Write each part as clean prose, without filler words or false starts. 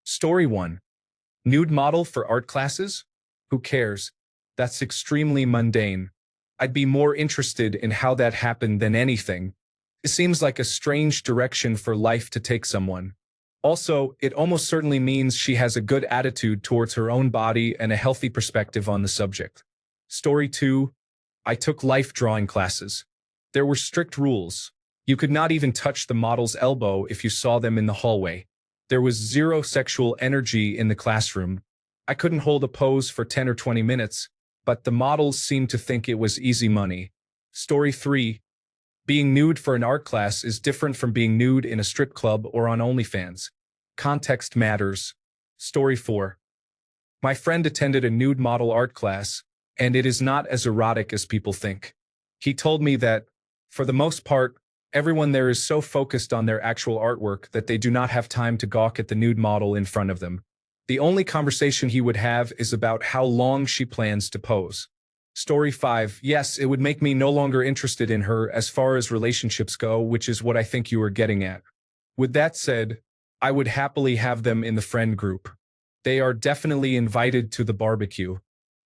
Story 1. Nude model for art classes? Who cares? That's extremely mundane. I'd be more interested in how that happened than anything. It seems like a strange direction for life to take someone. Also, it almost certainly means she has a good attitude towards her own body and a healthy perspective on the subject. Story 2. I took life drawing classes. There were strict rules. You could not even touch the model's elbow if you saw them in the hallway. There was zero sexual energy in the classroom. I couldn't hold a pose for 10 or 20 minutes, but the models seemed to think it was easy money. Story 3. Being nude for an art class is different from being nude in a strip club or on OnlyFans. Context matters. Story 4. My friend attended a nude model art class, and it is not as erotic as people think. He told me that, for the most part, everyone there is so focused on their actual artwork that they do not have time to gawk at the nude model in front of them. The only conversation he would have is about how long she plans to pose. Story 5. Yes, it would make me no longer interested in her as far as relationships go, which is what I think you are getting at. With that said, I would happily have them in the friend group. They are definitely invited to the barbecue.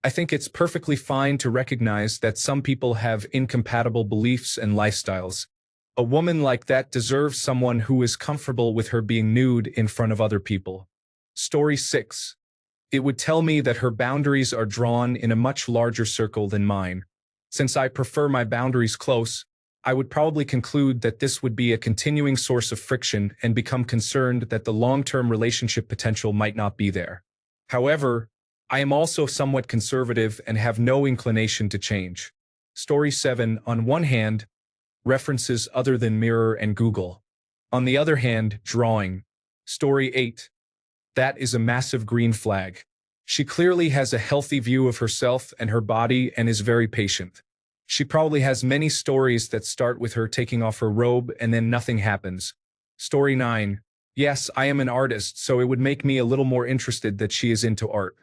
I think it's perfectly fine to recognize that some people have incompatible beliefs and lifestyles. A woman like that deserves someone who is comfortable with her being nude in front of other people. Story 6. It would tell me that her boundaries are drawn in a much larger circle than mine. Since I prefer my boundaries close, I would probably conclude that this would be a continuing source of friction and become concerned that the long-term relationship potential might not be there. However, I am also somewhat conservative and have no inclination to change. Story 7. On one hand, references other than Mirror and Google. On the other hand, drawing. Story 8. That is a massive green flag. She clearly has a healthy view of herself and her body and is very patient. She probably has many stories that start with her taking off her robe and then nothing happens. Story 9. Yes, I am an artist, so it would make me a little more interested that she is into art.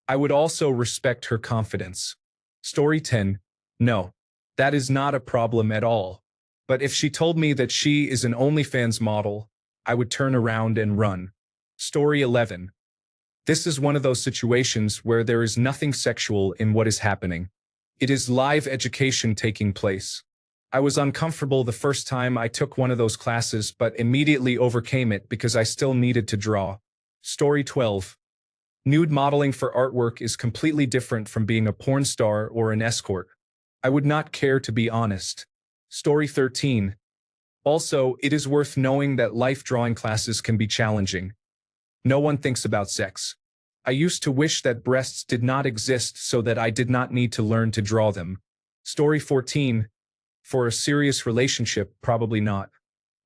I would also respect her confidence. Story 10. No, that is not a problem at all. But if she told me that she is an OnlyFans model, I would turn around and run. Story 11. This is one of those situations where there is nothing sexual in what is happening. It is live education taking place. I was uncomfortable the first time I took one of those classes, but immediately overcame it because I still needed to draw. Story 12. Nude modeling for artwork is completely different from being a porn star or an escort. I would not care, to be honest. Story 13. Also, it is worth knowing that life drawing classes can be challenging. No one thinks about sex. I used to wish that breasts did not exist so that I did not need to learn to draw them. Story 14. For a serious relationship, probably not.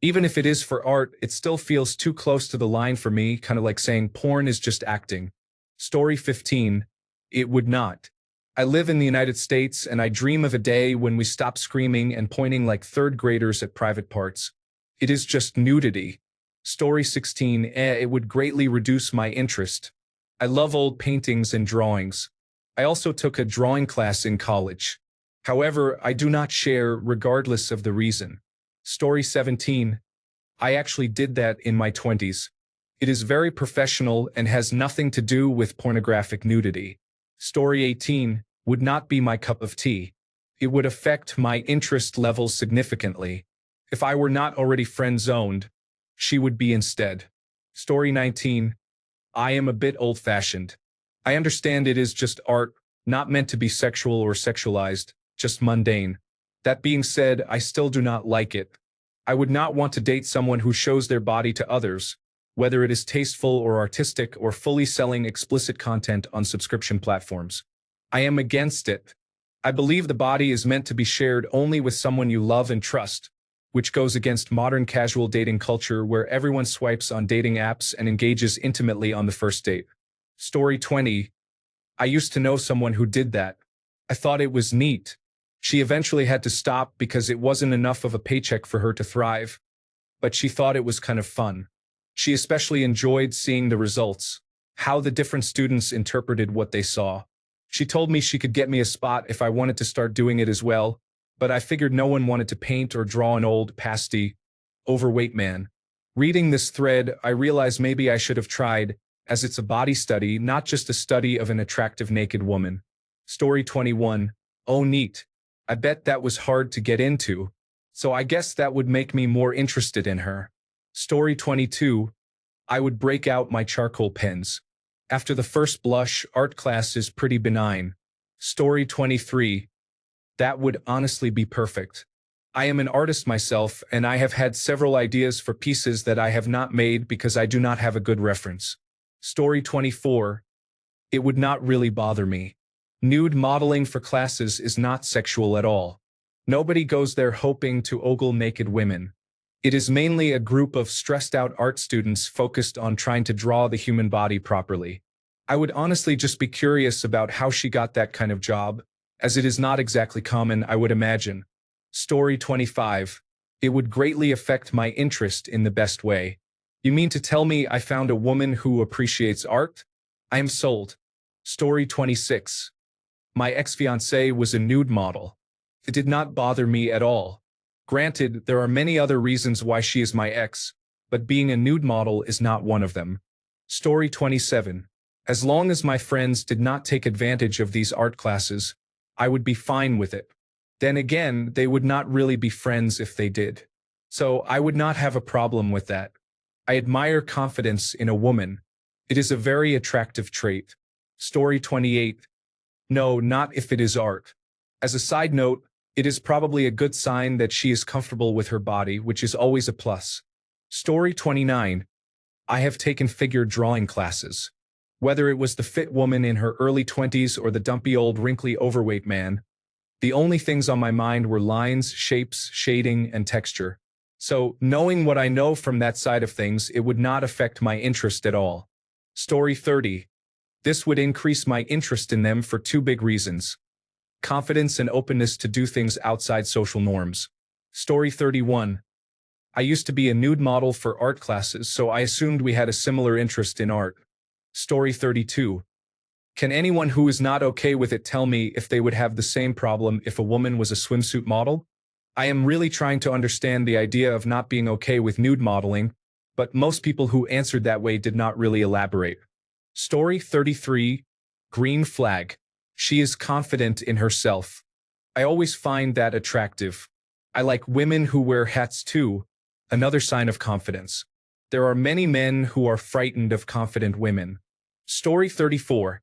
Even if it is for art, it still feels too close to the line for me, kind of like saying porn is just acting. Story 15. It would not. I live in the United States and I dream of a day when we stop screaming and pointing like third graders at private parts. It is just nudity. Story 16. It would greatly reduce my interest. I love old paintings and drawings. I also took a drawing class in college. However, I do not share regardless of the reason. Story 17. I actually did that in my 20s. It is very professional and has nothing to do with pornographic nudity. Story 18. Would not be my cup of tea. It would affect my interest level significantly. If I were not already friend-zoned, she would be instead. Story 19. I am a bit old-fashioned. I understand it is just art, not meant to be sexual or sexualized, just mundane. That being said, I still do not like it. I would not want to date someone who shows their body to others, whether it is tasteful or artistic or fully selling explicit content on subscription platforms. I am against it. I believe the body is meant to be shared only with someone you love and trust, which goes against modern casual dating culture where everyone swipes on dating apps and engages intimately on the first date. Story 20. I used to know someone who did that. I thought it was neat. She eventually had to stop because it wasn't enough of a paycheck for her to thrive, but she thought it was kind of fun. She especially enjoyed seeing the results, how the different students interpreted what they saw. She told me she could get me a spot if I wanted to start doing it as well, but I figured no one wanted to paint or draw an old, pasty, overweight man. Reading this thread, I realized maybe I should have tried, as it's a body study, not just a study of an attractive naked woman. Story 21. Oh, neat. I bet that was hard to get into, so I guess that would make me more interested in her. Story 22. I would break out my charcoal pens. After the first blush, art class is pretty benign. Story 23. That would honestly be perfect. I am an artist myself, and I have had several ideas for pieces that I have not made because I do not have a good reference. Story 24. It would not really bother me. Nude modeling for classes is not sexual at all. Nobody goes there hoping to ogle naked women. It is mainly a group of stressed-out art students focused on trying to draw the human body properly. I would honestly just be curious about how she got that kind of job, as it is not exactly common, I would imagine. Story 25. It would greatly affect my interest in the best way. You mean to tell me I found a woman who appreciates art? I am sold. Story 26. My ex-fiancée was a nude model. It did not bother me at all. Granted, there are many other reasons why she is my ex, but being a nude model is not one of them. Story 27. As long as my friends did not take advantage of these art classes, I would be fine with it. Then again, they would not really be friends if they did. So I would not have a problem with that. I admire confidence in a woman. It is a very attractive trait. Story 28. No, not if it is art. As a side note, it is probably a good sign that she is comfortable with her body, which is always a plus. Story 29. I have taken figure drawing classes. Whether it was the fit woman in her early 20s or the dumpy old wrinkly overweight man, the only things on my mind were lines, shapes, shading, and texture. So, knowing what I know from that side of things, it would not affect my interest at all. Story 30. This would increase my interest in them for two big reasons: confidence and openness to do things outside social norms. Story 31. I used to be a nude model for art classes, so I assumed we had a similar interest in art. Story 32. Can anyone who is not okay with it tell me if they would have the same problem if a woman was a swimsuit model? I am really trying to understand the idea of not being okay with nude modeling, but most people who answered that way did not really elaborate. Story 33. Green flag. She is confident in herself. I always find that attractive. I like women who wear hats too, another sign of confidence. There are many men who are frightened of confident women. Story 34.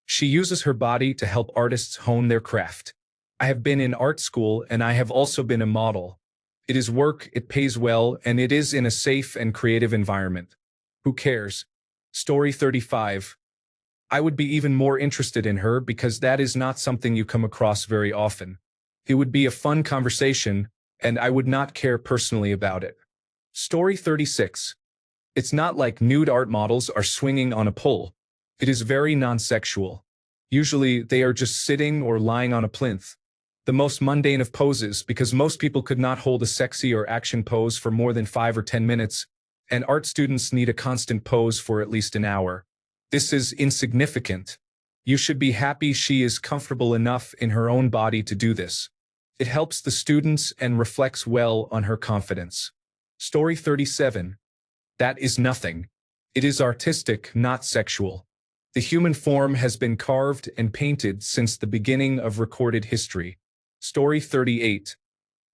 She uses her body to help artists hone their craft. I have been in art school and I have also been a model. It is work, it pays well, and it is in a safe and creative environment. Who cares? Story 35. I would be even more interested in her because that is not something you come across very often. It would be a fun conversation, and I would not care personally about it. Story 36. It's not like nude art models are swinging on a pole. It is very non-sexual. Usually, they are just sitting or lying on a plinth. The most mundane of poses, because most people could not hold a sexy or action pose for more than 5 or 10 minutes, and art students need a constant pose for at least an hour. This is insignificant. You should be happy she is comfortable enough in her own body to do this. It helps the students and reflects well on her confidence. Story 37. That is nothing. It is artistic, not sexual. The human form has been carved and painted since the beginning of recorded history. Story 38.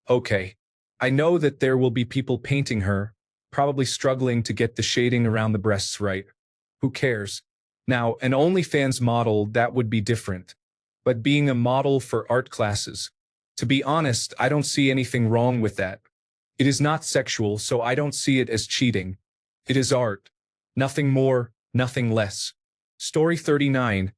Okay. I know that there will be people painting her, probably struggling to get the shading around the breasts right. Who cares? Now, an OnlyFans model, that would be different. But being a model for art classes, to be honest, I don't see anything wrong with that. It is not sexual, so I don't see it as cheating. It is art. Nothing more, nothing less. Story 39.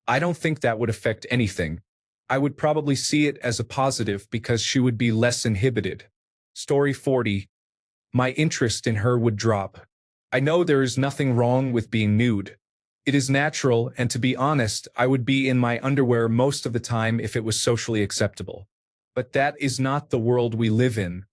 I don't think that would affect anything. I would probably see it as a positive because she would be less inhibited. Story 40. My interest in her would drop. I know there is nothing wrong with being nude. It is natural, and to be honest, I would be in my underwear most of the time if it was socially acceptable. But that is not the world we live in.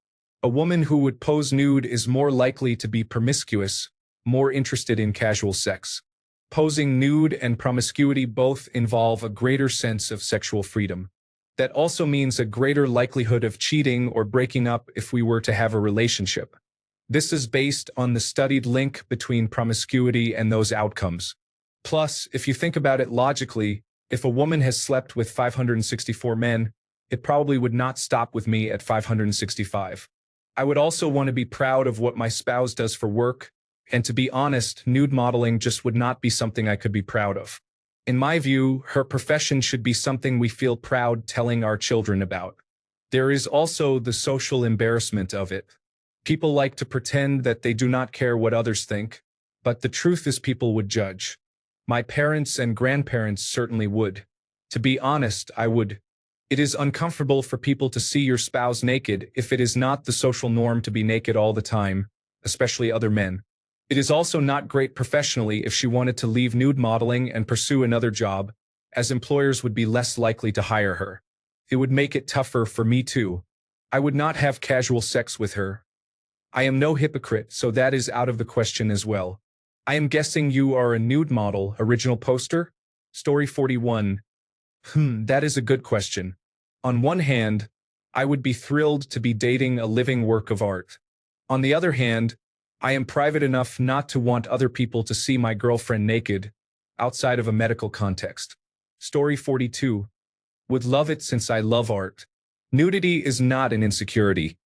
A woman who would pose nude is more likely to be promiscuous, more interested in casual sex. Posing nude and promiscuity both involve a greater sense of sexual freedom. That also means a greater likelihood of cheating or breaking up if we were to have a relationship. This is based on the studied link between promiscuity and those outcomes. Plus, if you think about it logically, if a woman has slept with 564 men, it probably would not stop with me at 565. I would also want to be proud of what my spouse does for work, and to be honest, nude modeling just would not be something I could be proud of. In my view, her profession should be something we feel proud telling our children about. There is also the social embarrassment of it. People like to pretend that they do not care what others think, but the truth is people would judge. My parents and grandparents certainly would. To be honest, I would. It is uncomfortable for people to see your spouse naked if it is not the social norm to be naked all the time, especially other men. It is also not great professionally if she wanted to leave nude modeling and pursue another job, as employers would be less likely to hire her. It would make it tougher for me too. I would not have casual sex with her. I am no hypocrite, so that is out of the question as well. I am guessing you are a nude model, original poster? Story 41. That is a good question. On one hand, I would be thrilled to be dating a living work of art. On the other hand, I am private enough not to want other people to see my girlfriend naked, outside of a medical context. Story 42. Would love it since I love art. Nudity is not an insecurity.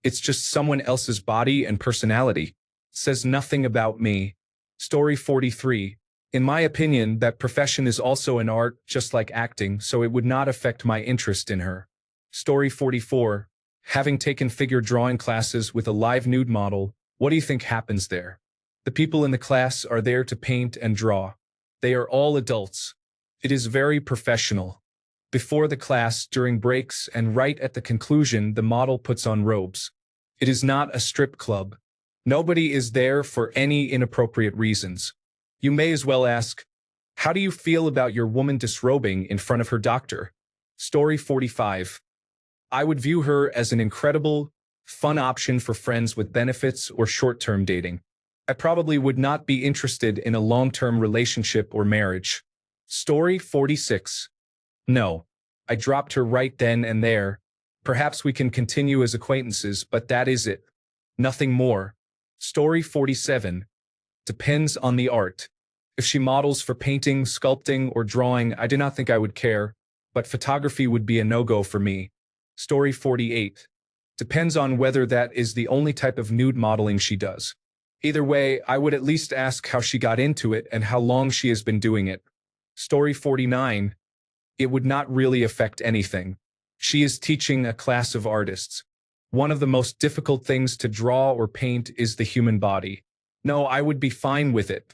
It's just someone else's body and personality. Says nothing about me. Story 43. In my opinion, that profession is also an art, just like acting, so it would not affect my interest in her. Story 44. Having taken figure drawing classes with a live nude model, what do you think happens there? The people in the class are there to paint and draw. They are all adults. It is very professional. Before the class, during breaks, and right at the conclusion, the model puts on robes. It is not a strip club. Nobody is there for any inappropriate reasons. You may as well ask, how do you feel about your woman disrobing in front of her doctor? Story 45. I would view her as an incredible, fun option for friends with benefits or short-term dating. I probably would not be interested in a long-term relationship or marriage. Story 46. No. I dropped her right then and there. Perhaps we can continue as acquaintances, but that is it. Nothing more. Story 47. Depends on the art. If she models for painting, sculpting, or drawing, I do not think I would care, but photography would be a no-go for me. Story 48. Depends on whether that is the only type of nude modeling she does. Either way, I would at least ask how she got into it and how long she has been doing it. Story 49. It would not really affect anything. She is teaching a class of artists. One of the most difficult things to draw or paint is the human body. No, I would be fine with it.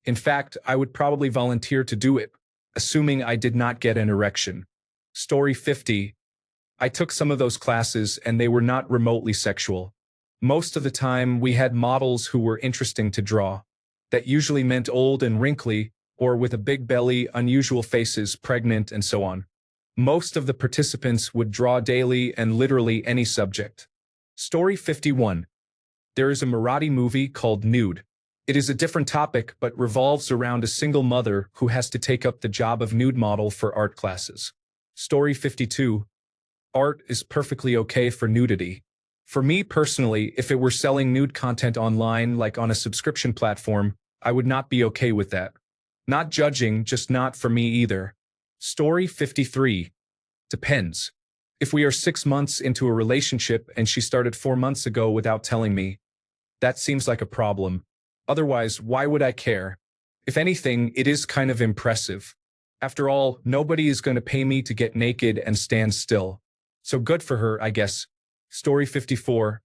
In fact, I would probably volunteer to do it, assuming I did not get an erection. Story 50. I took some of those classes and they were not remotely sexual. Most of the time, we had models who were interesting to draw. That usually meant old and wrinkly, or with a big belly, unusual faces, pregnant, and so on. Most of the participants would draw daily and literally any subject. Story 51. There is a Marathi movie called Nude. It is a different topic but revolves around a single mother who has to take up the job of nude model for art classes. Story 52. Art is perfectly okay for nudity. For me personally, if it were selling nude content online like on a subscription platform, I would not be okay with that. Not judging, just not for me either. Story 53. Depends. If we are 6 months into a relationship and she started 4 months ago without telling me, that seems like a problem. Otherwise, why would I care? If anything, it is kind of impressive. After all, nobody is going to pay me to get naked and stand still. So good for her, I guess. Story 54.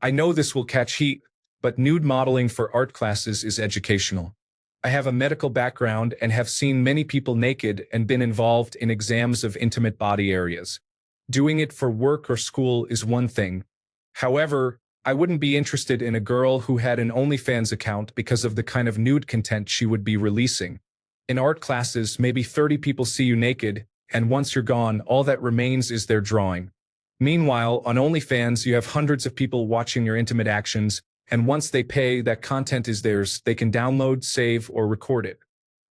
I know this will catch heat, but nude modeling for art classes is educational. I have a medical background and have seen many people naked and been involved in exams of intimate body areas. Doing it for work or school is one thing. However, I wouldn't be interested in a girl who had an OnlyFans account because of the kind of nude content she would be releasing. In art classes, maybe 30 people see you naked, and once you're gone, all that remains is their drawing. Meanwhile, on OnlyFans, you have hundreds of people watching your intimate actions, and once they pay, that content is theirs. They can download, save, or record it.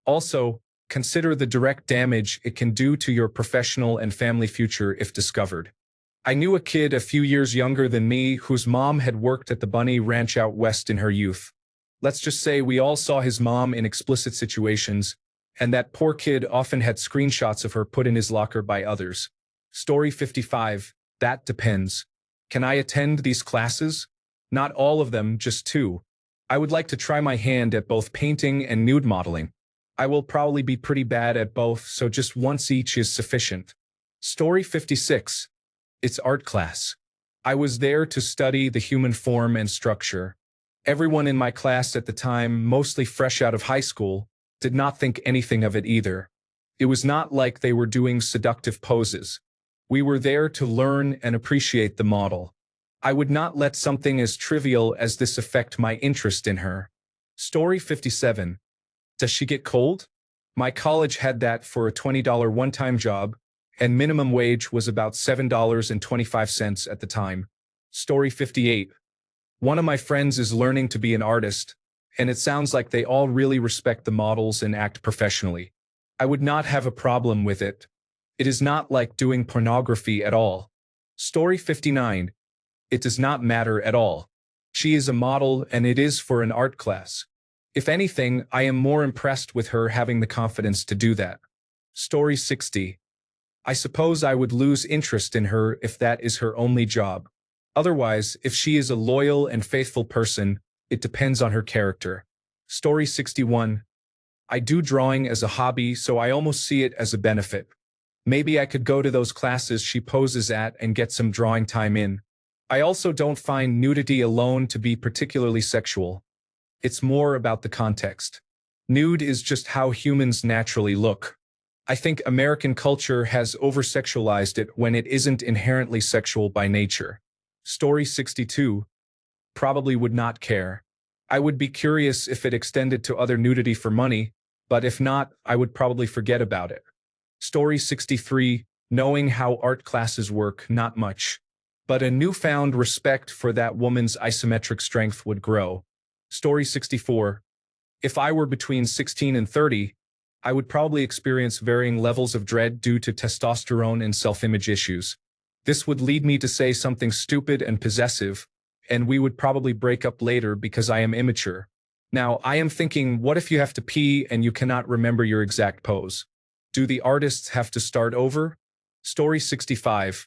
Also, consider the direct damage it can do to your professional and family future if discovered. I knew a kid a few years younger than me whose mom had worked at the bunny ranch out west in her youth. Let's just say we all saw his mom in explicit situations, and that poor kid often had screenshots of her put in his locker by others. Story 55. That depends. Can I attend these classes? Not all of them, just two. I would like to try my hand at both painting and nude modeling. I will probably be pretty bad at both, so just once each is sufficient. Story 56. It's art class. I was there to study the human form and structure. Everyone in my class at the time, mostly fresh out of high school, did not think anything of it either. It was not like they were doing seductive poses. We were there to learn and appreciate the model. I would not let something as trivial as this affect my interest in her. Story 57. Does she get cold? My college had that for a $20 one-time job, and minimum wage was about $7.25 at the time. Story 58. One of my friends is learning to be an artist, and it sounds like they all really respect the models and act professionally. I would not have a problem with it. It is not like doing pornography at all. Story 59. It does not matter at all. She is a model and it is for an art class. If anything, I am more impressed with her having the confidence to do that. Story 60. I suppose I would lose interest in her if that is her only job. Otherwise, if she is a loyal and faithful person, it depends on her character. Story 61. I do drawing as a hobby, so I almost see it as a benefit. Maybe I could go to those classes she poses at and get some drawing time in. I also don't find nudity alone to be particularly sexual. It's more about the context. Nude is just how humans naturally look. I think American culture has over-sexualized it when it isn't inherently sexual by nature. Story 62. Probably would not care. I would be curious if it extended to other nudity for money, but if not, I would probably forget about it. Story 63. Knowing how art classes work, not much. But a newfound respect for that woman's isometric strength would grow. Story 64. If I were between 16 and 30, I would probably experience varying levels of dread due to testosterone and self-image issues. This would lead me to say something stupid and possessive, and we would probably break up later because I am immature. Now, I am thinking, what if you have to pee and you cannot remember your exact pose? Do the artists have to start over? Story 65.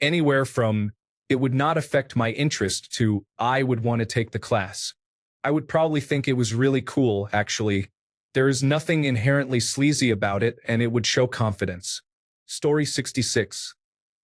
Anywhere from, it would not affect my interest to, I would want to take the class. I would probably think it was really cool, actually. There is nothing inherently sleazy about it, and it would show confidence. Story 66.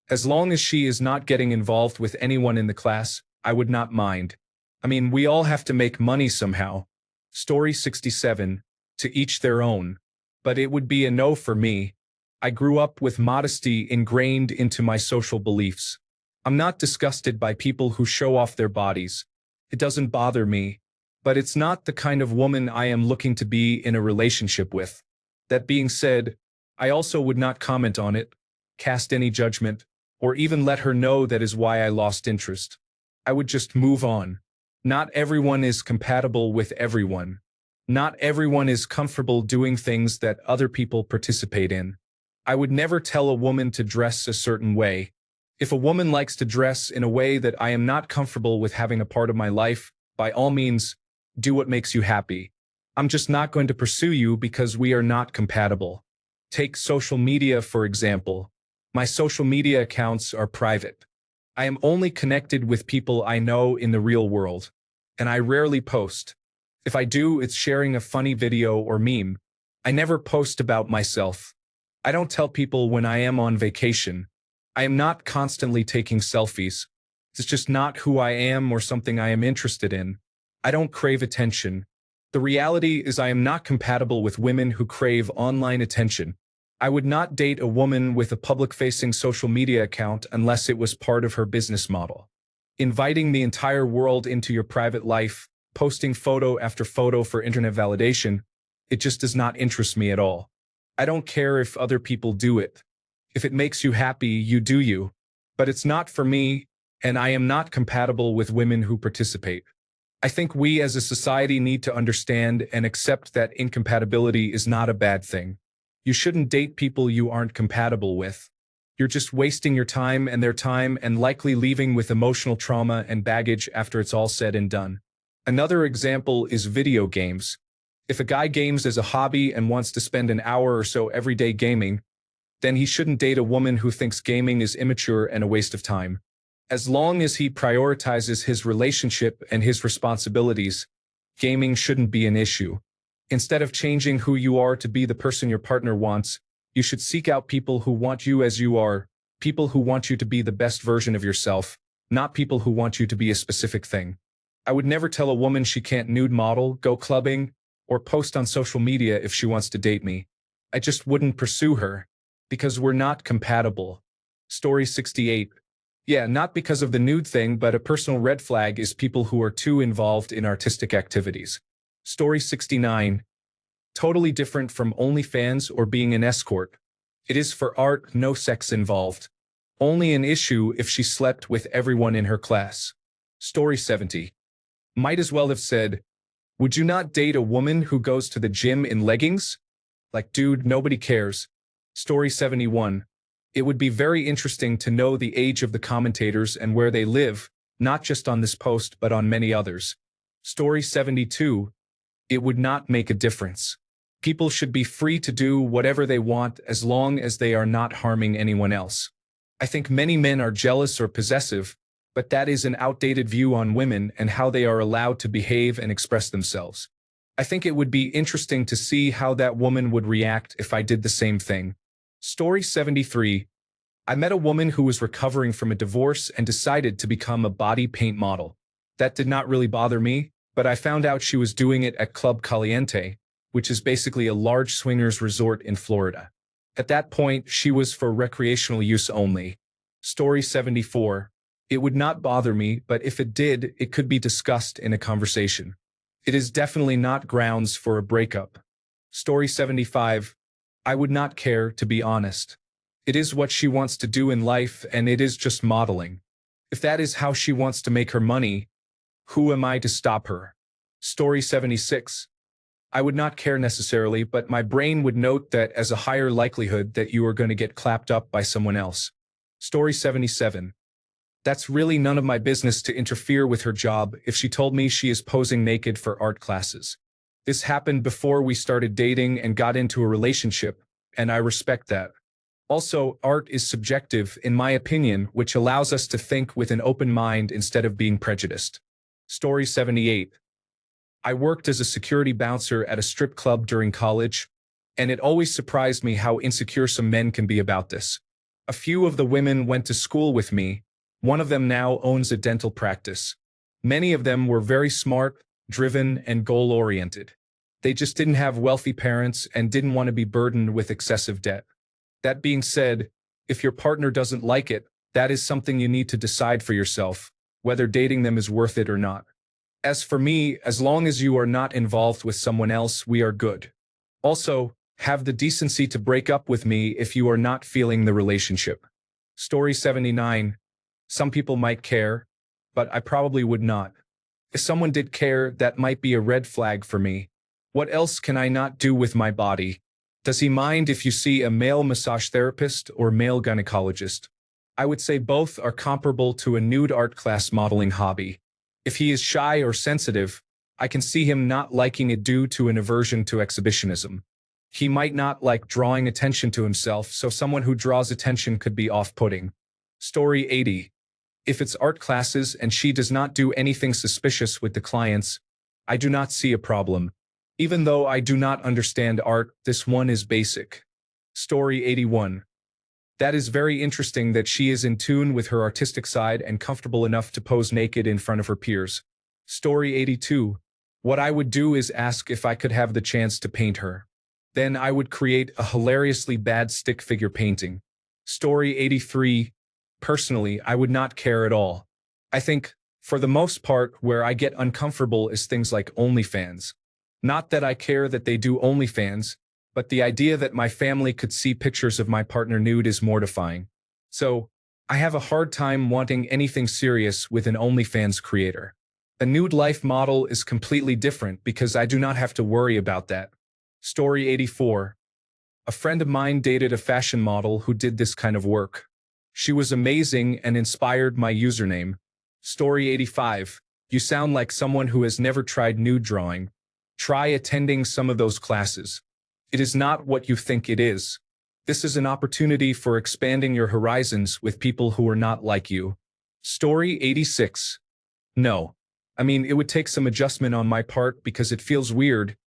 As long as she is not getting involved with anyone in the class, I would not mind. I mean, we all have to make money somehow. Story 67. To each their own. But it would be a no for me. I grew up with modesty ingrained into my social beliefs. I'm not disgusted by people who show off their bodies. It doesn't bother me. But it's not the kind of woman I am looking to be in a relationship with. That being said, I also would not comment on it, cast any judgment, or even let her know that is why I lost interest. I would just move on. Not everyone is compatible with everyone. Not everyone is comfortable doing things that other people participate in. I would never tell a woman to dress a certain way. If a woman likes to dress in a way that I am not comfortable with having a part of my life, by all means, do what makes you happy. I'm just not going to pursue you because we are not compatible. Take social media, for example. My social media accounts are private. I am only connected with people I know in the real world, and I rarely post. If I do, it's sharing a funny video or meme. I never post about myself. I don't tell people when I am on vacation. I am not constantly taking selfies. It's just not who I am or something I am interested in. I don't crave attention. The reality is I am not compatible with women who crave online attention. I would not date a woman with a public-facing social media account unless it was part of her business model. Inviting the entire world into your private life, posting photo after photo for internet validation, it just does not interest me at all. I don't care if other people do it. If it makes you happy, you do you. But it's not for me, and I am not compatible with women who participate. I think we as a society need to understand and accept that incompatibility is not a bad thing. You shouldn't date people you aren't compatible with. You're just wasting your time and their time and likely leaving with emotional trauma and baggage after it's all said and done. Another example is video games. If a guy games as a hobby and wants to spend an hour or so every day gaming, then he shouldn't date a woman who thinks gaming is immature and a waste of time. As long as he prioritizes his relationship and his responsibilities, gaming shouldn't be an issue. Instead of changing who you are to be the person your partner wants, you should seek out people who want you as you are, people who want you to be the best version of yourself, not people who want you to be a specific thing. I would never tell a woman she can't nude model, go clubbing, or post on social media if she wants to date me. I just wouldn't pursue her, because we're not compatible. Story 68. Yeah, not because of the nude thing, but a personal red flag is people who are too involved in artistic activities. Story 69. Totally different from OnlyFans or being an escort. It is for art, no sex involved. Only an issue if she slept with everyone in her class. Story 70. Might as well have said, would you not date a woman who goes to the gym in leggings? Like, dude, nobody cares. Story 71. It would be very interesting to know the age of the commentators and where they live, not just on this post but on many others. Story 72. It would not make a difference. People should be free to do whatever they want as long as they are not harming anyone else. I think many men are jealous or possessive, but that is an outdated view on women and how they are allowed to behave and express themselves. I think it would be interesting to see how that woman would react if I did the same thing. Story 73. I met a woman who was recovering from a divorce and decided to become a body paint model. That did not really bother me, but I found out she was doing it at Club Caliente, which is basically a large swingers resort in Florida. At that point, she was for recreational use only. Story 74. It would not bother me, but if it did, it could be discussed in a conversation. It is definitely not grounds for a breakup. Story 75. I would not care, to be honest. It is what she wants to do in life, and it is just modeling. If that is how she wants to make her money, who am I to stop her? Story 76. I would not care necessarily, but my brain would note that as a higher likelihood that you are going to get clapped up by someone else. Story 77. That's really none of my business to interfere with her job if she told me she is posing naked for art classes. This happened before we started dating and got into a relationship, and I respect that. Also, art is subjective, in my opinion, which allows us to think with an open mind instead of being prejudiced. Story 78. I worked as a security bouncer at a strip club during college, and it always surprised me how insecure some men can be about this. A few of the women went to school with me. One of them now owns a dental practice. Many of them were very smart, driven, and goal-oriented. They just didn't have wealthy parents and didn't want to be burdened with excessive debt. That being said, if your partner doesn't like it, that is something you need to decide for yourself, whether dating them is worth it or not. As for me, as long as you are not involved with someone else, we are good. Also, have the decency to break up with me if you are not feeling the relationship. Story 79. Some people might care, but I probably would not. If someone did care, that might be a red flag for me. What else can I not do with my body? Does he mind if you see a male massage therapist or male gynecologist? I would say both are comparable to a nude art class modeling hobby. If he is shy or sensitive, I can see him not liking it due to an aversion to exhibitionism. He might not like drawing attention to himself, so someone who draws attention could be off-putting. Story 80. If it's art classes and she does not do anything suspicious with the clients, I do not see a problem. Even though I do not understand art, this one is basic. Story 81. That is very interesting that she is in tune with her artistic side and comfortable enough to pose naked in front of her peers. Story 82. What I would do is ask if I could have the chance to paint her. Then I would create a hilariously bad stick figure painting. Story 83. Personally, I would not care at all. I think, for the most part, where I get uncomfortable is things like OnlyFans. Not that I care that they do OnlyFans, but the idea that my family could see pictures of my partner nude is mortifying. So, I have a hard time wanting anything serious with an OnlyFans creator. A nude life model is completely different because I do not have to worry about that. Story 84. A friend of mine dated a fashion model who did this kind of work. She was amazing and inspired my username. Story 85. You sound like someone who has never tried nude drawing. Try attending some of those classes. It is not what you think it is. This is an opportunity for expanding your horizons with people who are not like you. Story 86. No. I mean, it would take some adjustment on my part because it feels weird,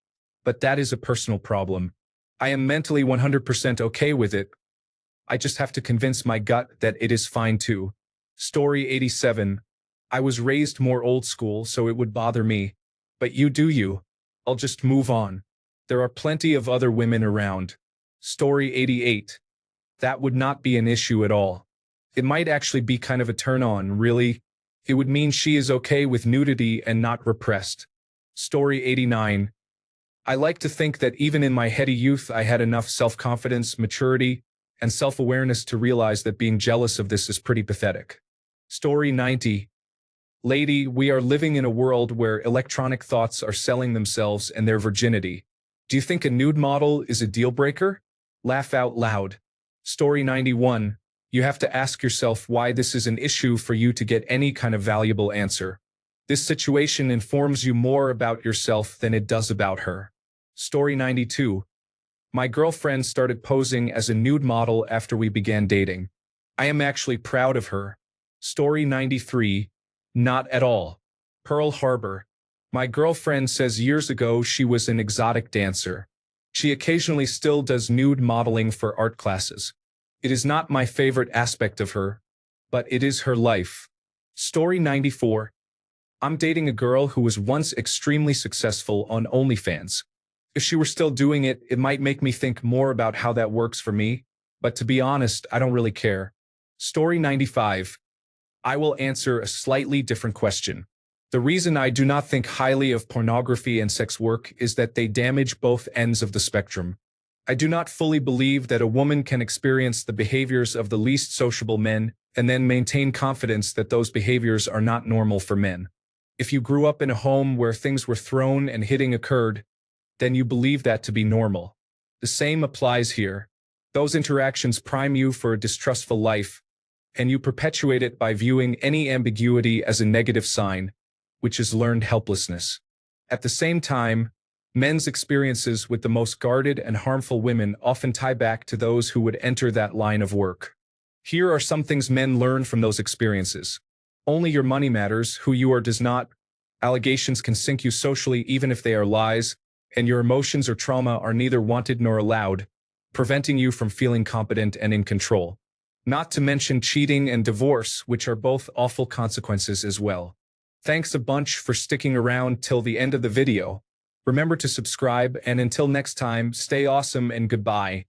but that is a personal problem. I am mentally 100% okay with it. I just have to convince my gut that it is fine too. Story 87. I was raised more old school, so it would bother me. But you do you. I'll just move on. There are plenty of other women around. Story 88. That would not be an issue at all. It might actually be kind of a turn-on, really. It would mean she is okay with nudity and not repressed. Story 89. I like to think that even in my heady youth I had enough self-confidence, maturity, and self-awareness to realize that being jealous of this is pretty pathetic. Story 90. Lady, we are living in a world where electronic thoughts are selling themselves and their virginity. Do you think a nude model is a deal breaker? Laugh out loud. Story 91. You have to ask yourself why this is an issue for you to get any kind of valuable answer. This situation informs you more about yourself than it does about her. Story 92. My girlfriend started posing as a nude model after we began dating. I am actually proud of her. Story 93. Not at all. Pearl Harbor. My girlfriend says years ago she was an exotic dancer. She occasionally still does nude modeling for art classes. It is not my favorite aspect of her, but it is her life. Story 94. I'm dating a girl who was once extremely successful on OnlyFans. If she were still doing it, it might make me think more about how that works for me, but to be honest, I don't really care. Story 95. I will answer a slightly different question. The reason I do not think highly of pornography and sex work is that they damage both ends of the spectrum. I do not fully believe that a woman can experience the behaviors of the least sociable men and then maintain confidence that those behaviors are not normal for men. If you grew up in a home where things were thrown and hitting occurred, then you believe that to be normal. The same applies here. Those interactions prime you for a distrustful life, and you perpetuate it by viewing any ambiguity as a negative sign, which is learned helplessness. At the same time, men's experiences with the most guarded and harmful women often tie back to those who would enter that line of work. Here are some things men learn from those experiences. Only your money matters, who you are does not. Allegations can sink you socially even if they are lies, and your emotions or trauma are neither wanted nor allowed, preventing you from feeling competent and in control. Not to mention cheating and divorce, which are both awful consequences as well. Thanks a bunch for sticking around till the end of the video. Remember to subscribe, and until next time, stay awesome and goodbye.